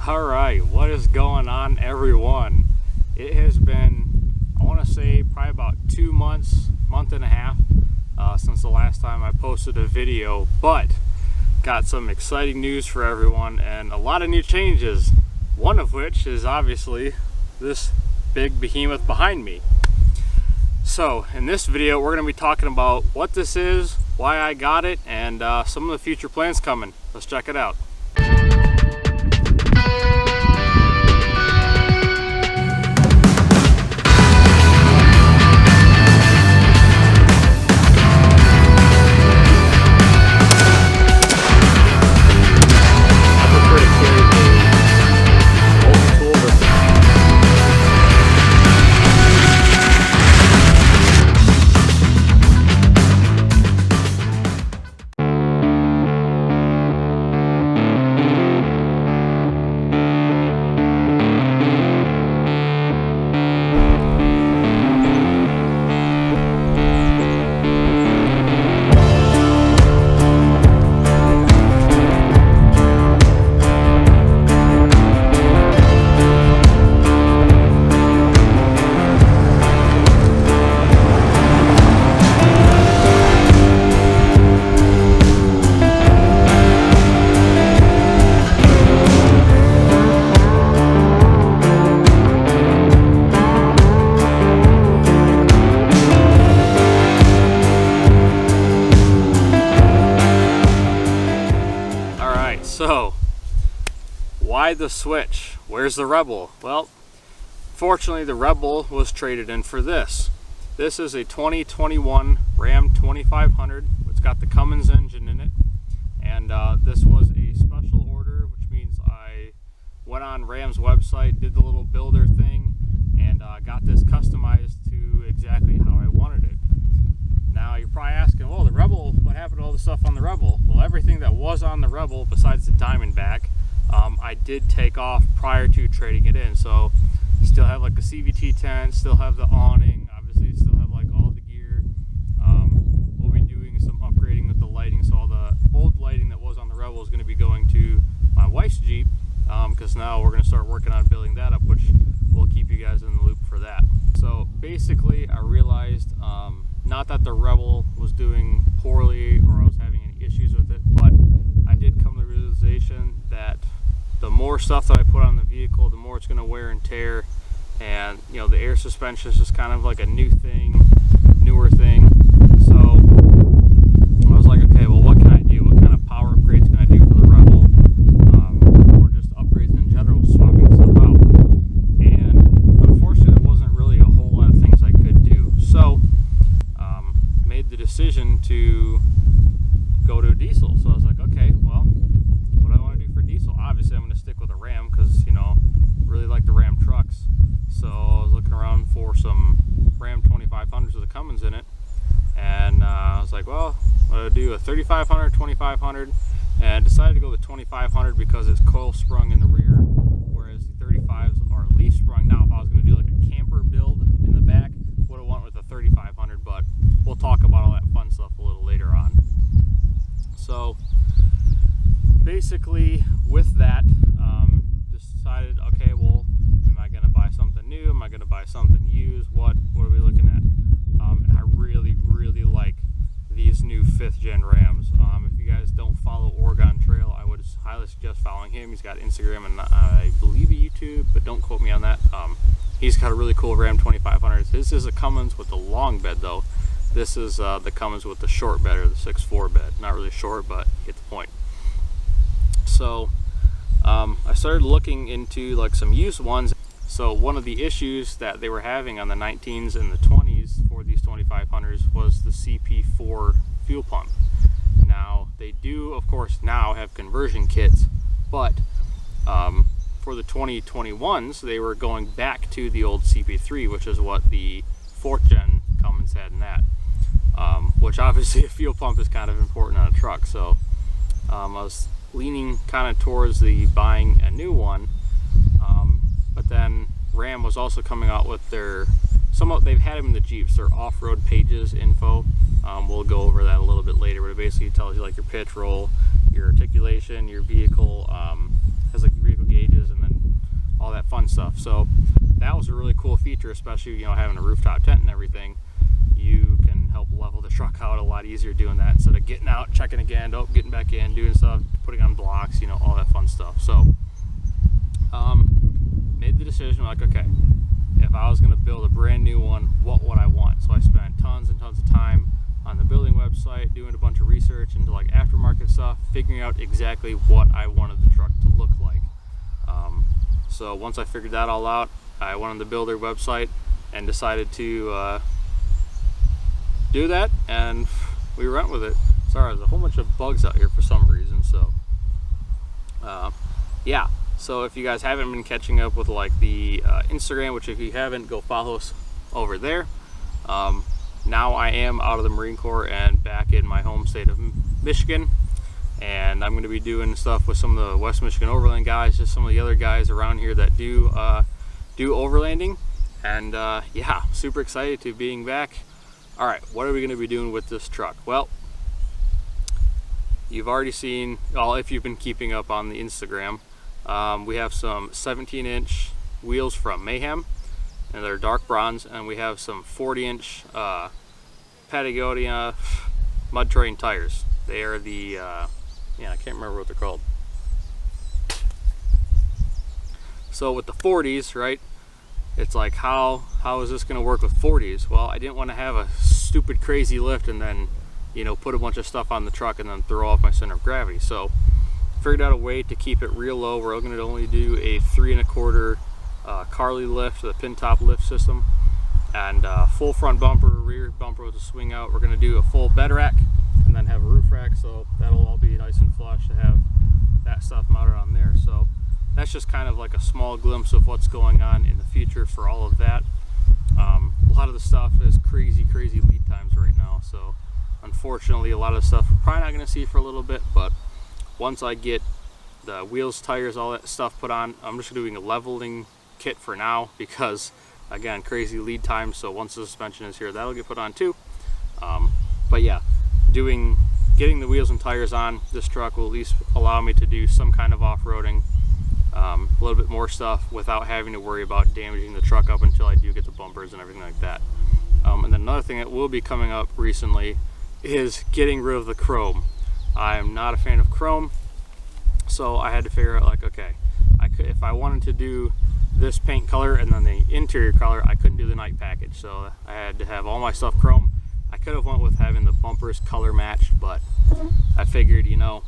Alright, what is going on, everyone? It has been, I want to say, probably about 2 months, month and a half since the last time I posted a video, but got some exciting news for everyone and a lot of new changes, one of which is obviously this big behemoth behind me. So in this video we're going to be talking about what this is, why I got it, and some of the future plans coming. Let's check it out. So, why the switch? Where's the Rebel? Well, fortunately the Rebel was traded in for this. This is a 2021 Ram 2500. It's got the Cummins engine in it, and this was a special order, which means I went on Ram's website, did the little builder thing, and got this customized to exactly how I wanted it. Now you're probably asking, well, the Rebel, what happened to all the stuff on the Rebel? Well, everything that was on the Rebel besides the Diamondback, I did take off prior to trading it in. So still have like a CVT tent, still have the awning, obviously still have like all the gear. We'll be doing some upgrading with the lighting, so all the old lighting that was on the Rebel is going to be going to my wife's Jeep, because now we're going to start working on building that up, which we'll keep you guys in the loop for that. So basically I realized, not that the Rebel was doing poorly or I was having any issues with it, but I did come to the realization that the more stuff that I put on the vehicle, the more it's going to wear and tear. And you know, the air suspension is just kind of like a newer thing. So I was like, okay, well, what can I do? What kind of power upgrades can I do for the Rebel? Or just upgrades in general, swapping stuff out. And unfortunately, there wasn't really a whole lot of things I could do. So made the decision to go to a diesel. So I was like, okay, well, what do I want to do for diesel? Obviously I'm going to stick with a Ram because, you know, really like the Ram trucks. So I was looking around for some Ram 2500s with a Cummins in it, and I was like, well, what do I do? A 3500, 2500, and decided to go with 2500 because it's coil sprung in the rear, whereas the 35s are leaf sprung. Now if I was going to do like a camper build in the back, would have went with a 3500, but we'll talk about all that fun stuff a little later on. So basically with that, decided, okay, well, am I going to buy something new? Am I going to buy something used? What are we looking at? And I really like these new 5th gen Rams. If you guys don't follow Oregon Trail, I would highly suggest following him. He's got Instagram and I believe a YouTube, but don't quote me on that. He's got a really cool Ram 2500. This is a Cummins with the long bed though. This is the Cummins with the short bed, or the 6.4 bed. Not really short, but you get the point. So I started looking into like some used ones. So one of the issues that they were having on the 19s and the 20s for these 2500s was the CP4 fuel pump. Now they do, of course, now have conversion kits, but for the 2021s they were going back to the old CP3, which is what the 4th gen Cummins had in that. Which obviously a fuel pump is kind of important on a truck. So I was leaning kind of towards the buying a new one, but then Ram was also coming out with their they've had them in the Jeeps, their off-road pages info. We'll go over that a little bit later, but it basically tells you like your pitch roll, your articulation, your vehicle, has like vehicle gauges, and fun stuff. So that was a really cool feature, especially, you know, having a rooftop tent and everything. You can help level the truck out a lot easier doing that instead of getting out, checking again, getting back in, doing stuff, putting on blocks, you know, all that fun stuff. So made the decision, like, okay, if I was going to build a brand new one, what would I want? So I spent tons and tons of time on the building website, doing a bunch of research into like aftermarket stuff, figuring out exactly what I wanted the truck to look like. So once I figured that all out, I went on the builder website and decided to do that, and we went with it. Sorry, there's a whole bunch of bugs out here for some reason. So yeah, so if you guys haven't been catching up with like the Instagram, which if you haven't, go follow us over there. Now I am out of the Marine Corps and back in my home state of Michigan, and I'm going to be doing stuff with some of the West Michigan Overland guys, just some of the other guys around here that do overlanding. And yeah, super excited to being back. All right, what are we going to be doing with this truck? Well, you've already seen, well, if you've been keeping up on the Instagram, we have some 17-inch wheels from Mayhem, and they're dark bronze, and we have some 40-inch Patagonia mud terrain tires. They are the yeah, I can't remember what they're called. So with the 40s, right, it's like, how is this going to work with 40s? Well, I didn't want to have a stupid crazy lift and then, you know, put a bunch of stuff on the truck and then throw off my center of gravity. So figured out a way to keep it real low. We're going to only do a 3 1/4 Carly lift, the pin top lift system, and full front bumper, rear bumper with a swing out. We're going to do a full bed rack and then have a roof rack, so that'll all be nice and flush to have that stuff mounted on there. So that's just kind of like a small glimpse of what's going on in the future for all of that. A lot of the stuff is crazy lead times right now, so unfortunately a lot of the stuff we're probably not going to see for a little bit. But once I get the wheels, tires, all that stuff put on, I'm just doing a leveling kit for now because, again, crazy lead time. So once the suspension is here, that'll get put on too. But yeah, getting the wheels and tires on this truck will at least allow me to do some kind of off-roading, a little bit more stuff without having to worry about damaging the truck up until I do get the bumpers and everything like that. And then another thing that will be coming up recently is getting rid of the chrome. I'm not a fan of chrome, so I had to figure out, like, okay, if I wanted to do this paint color and then the interior color, I couldn't do the night package, so I had to have all my stuff chrome. I could have went with having the bumpers color matched, but I figured, you know,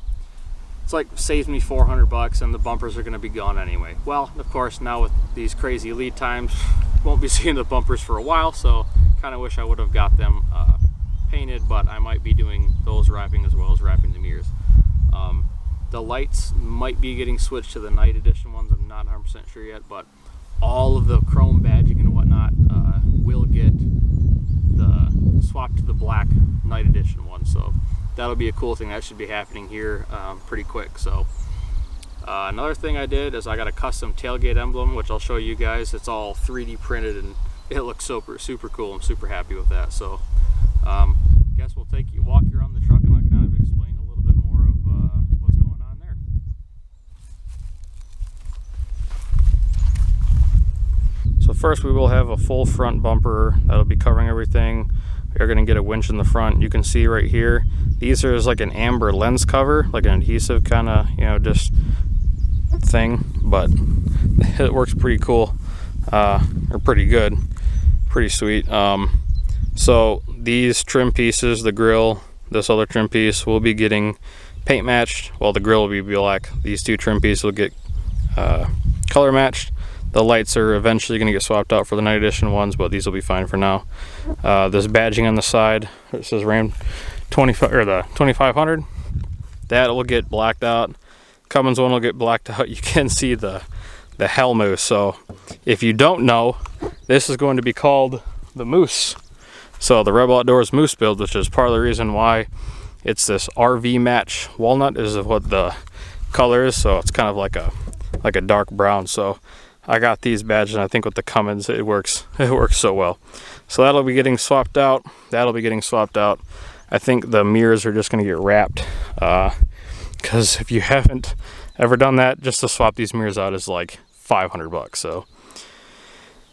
it's like saves me $400 and the bumpers are going to be gone anyway. Well, of course, now with these crazy lead times, won't be seeing the bumpers for a while, so kind of wish I would have got them painted, but I might be doing those wrapping as well as wrapping the mirrors. The lights might be getting switched to the night edition ones. I'm not 100% sure yet, but all of the chrome badging and whatnot will get swapped to the black night edition one. So that'll be a cool thing. That should be happening here pretty quick. So another thing I did is I got a custom tailgate emblem, which I'll show you guys. It's all 3D printed and it looks super cool. I'm super happy with that. So I guess we'll walk you around the truck and I'll kind of explain a little bit more of what's going on there. So first we will have a full front bumper that'll be covering everything. We're going to get a winch in the front. You can see right here, these are like an amber lens cover, like an adhesive kind of, you know, just thing, but it works pretty cool, or pretty good, pretty sweet. So these trim pieces, the grill, this other trim piece will be getting paint matched. Well, the grill will be black. These two trim pieces will get color matched. The lights are eventually going to get swapped out for the night edition ones, but these will be fine for now. This badging on the side, it says Ram 25 or the 2500. That will get blacked out. Cummins one will get blacked out. You can see the Hell Moose. So if you don't know, this is going to be called the Moose. So the Rebel Outdoors Moose build, which is part of the reason why it's this RV match walnut, is what the color is. So it's kind of like a dark brown. So I got these badges, and I think with the Cummins it works so well. So that'll be getting swapped out. I think the mirrors are just going to get wrapped, because if you haven't ever done that, just to swap these mirrors out is like 500 bucks. So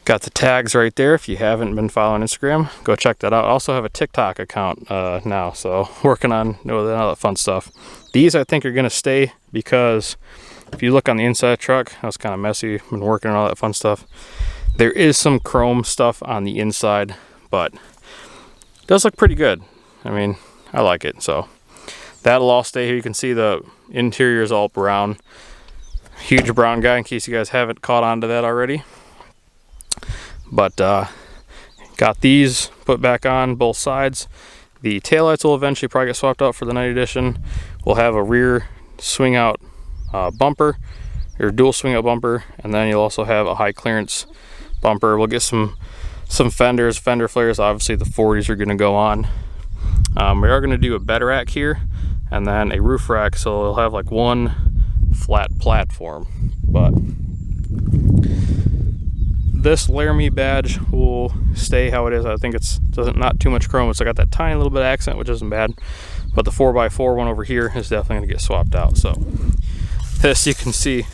got the tags right there. If you haven't been following Instagram, go check that out. I also have a TikTok account now, so working on all that fun stuff. These I think are gonna stay, because if you look on the inside of the truck, that was kind of messy. Been working on all that fun stuff. There is some chrome stuff on the inside, but it does look pretty good. I mean, I like it. So that'll all stay here. You can see the interior is all brown. Huge brown guy, in case you guys haven't caught on to that already. But got these put back on both sides. The taillights will eventually probably get swapped out for the night edition. We'll have a rear swing out bumper, or dual swing out bumper, and then you'll also have a high clearance bumper. We'll get some fenders, fender flares. Obviously the 40s are going to go on. We are going to do a bed rack here, and then a roof rack, so it'll have like one flat platform. But this Laramie badge will stay how it is. I think it's not too much chrome. It's got that tiny little bit of accent, which isn't bad. But the 4x4 one over here is definitely going to get swapped out. So this, you can see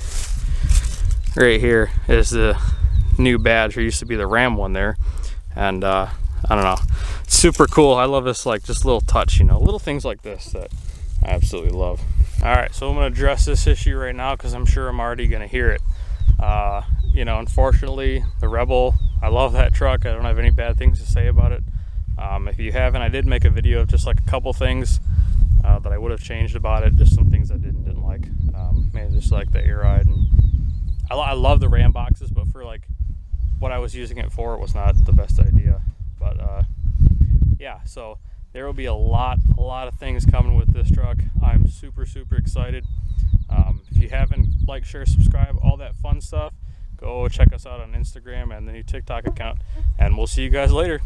right here, is the new badge. There used to be the Ram one there, and I don't know, it's super cool. I love this, like, just little touch, you know, little things like this that I absolutely love. All right, so I'm going to address this issue right now, because I'm sure I'm already going to hear it. You know, unfortunately, the Rebel, I love that truck. I don't have any bad things to say about it. If you haven't, I did make a video of just like a couple things that I would have changed about it, just some things I didn't like. Maybe just like the air ride, and I love the Ram boxes, but for like what I was using it for, it was not the best idea. But yeah, so there will be a lot of things coming with this truck. I'm super excited. If you haven't, like, share, subscribe, all that fun stuff, go check us out on Instagram and the new TikTok account, and we'll see you guys later.